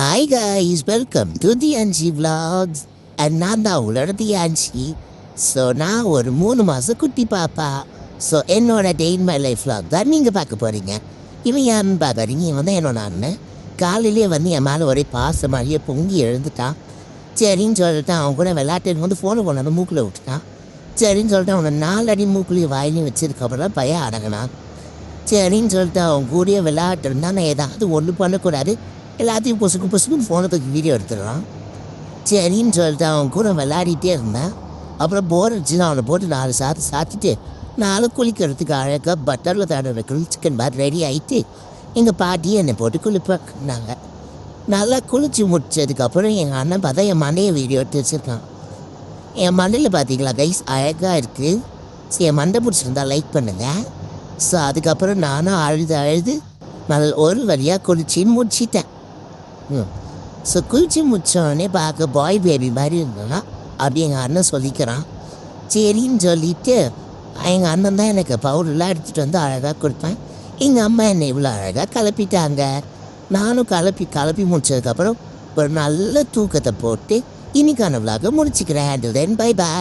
Hi guys, welcome to the Ancy vlogs. நான் தான் உங்களோட தி அன்சி. ஸோ நான் ஒரு 3 மாதம் குட்டி பாப்பா. ஸோ என்னோட டே இன் மை லைஃப் vlog தான் நீங்கள் பார்க்க போகிறீங்க. இவன் யாருன்னு பார்க்குறீங்க, இவன் தான் என்னோட அண்ணன். காலையிலே வந்து என் மேலே ஒரே பாசம் மாதிரியே பொங்கி எழுந்துட்டான். சரின்னு சொல்லிட்டு அவன் கூட விளையாட்டுன்னு வந்து ஃபோனை கொண்டாந்து மூக்கில் விட்டுட்டான். சரின்னு சொல்லிட்டு அவனை 4 அடி மூக்குலையும் வாயிலையும் வச்சதுக்கப்புறம் பையன் அடங்கினான். சரின்னு சொல்லிட்டு அவன் கூடயே விளையாட்டு இருந்தால் நான் ஏதாவது ஒன்று பண்ணக்கூடாது, எல்லாத்தையும் பொசுக்குன்னு ஃபோனை தூக்கி வீடியோ எடுத்துடுறான். சரின்னு சொல்லிட்டு அவன் கூட விளையாடிட்டே இருந்தேன். அப்புறம் போர் அடிச்சுன்னு அவனை போட்டு 4 சாப்பிட்டுட்டு 4 குளிக்கிறதுக்கு அழகாக பட்டரில் தடவை சிக்கன் பாத் ரெடி ஆகிட்டு எங்கள் பாட்டியை என்னை போட்டு குளிப்பாங்க. நல்லா குளிச்சு முடிச்சதுக்கப்புறம் எங்கள் அண்ணன் பார்த்தா என் மண்டையை வீடியோ எடுத்து வச்சுருக்கான். என் மண்டையில் பார்த்தீங்களா கைஸ், அழகாக இருக்குது. சரி, என் மண்டை பிடிச்சிருந்தா லைக் பண்ணுங்கள். ஸோ அதுக்கப்புறம் நானும் அழுது ஒரு வழியாக குளிச்சு முடிச்சிட்டேன். ஸோ குளிச்சு முடித்தோடனே பார்க்க பாய் பேபி மாதிரி இருந்தோன்னா அப்படி எங்கள் அண்ணன் சொல்லிக்கிறான். சரின்னு சொல்லிவிட்டு எங்கள் அண்ணன் தான் எனக்கு பவுடர்லாம் எடுத்துகிட்டு வந்து அழகாக கொடுப்பேன். எங்கள் அம்மா என்னை இவ்வளோ அழகாக கிளப்பிட்டாங்க. நானும் கிளப்பி முடிச்சதுக்கப்புறம் ஒரு நல்ல தூக்கத்தை போட்டு இன்னைக்கான விலாக முடிச்சுக்கிறேன். தென் பை பாய்.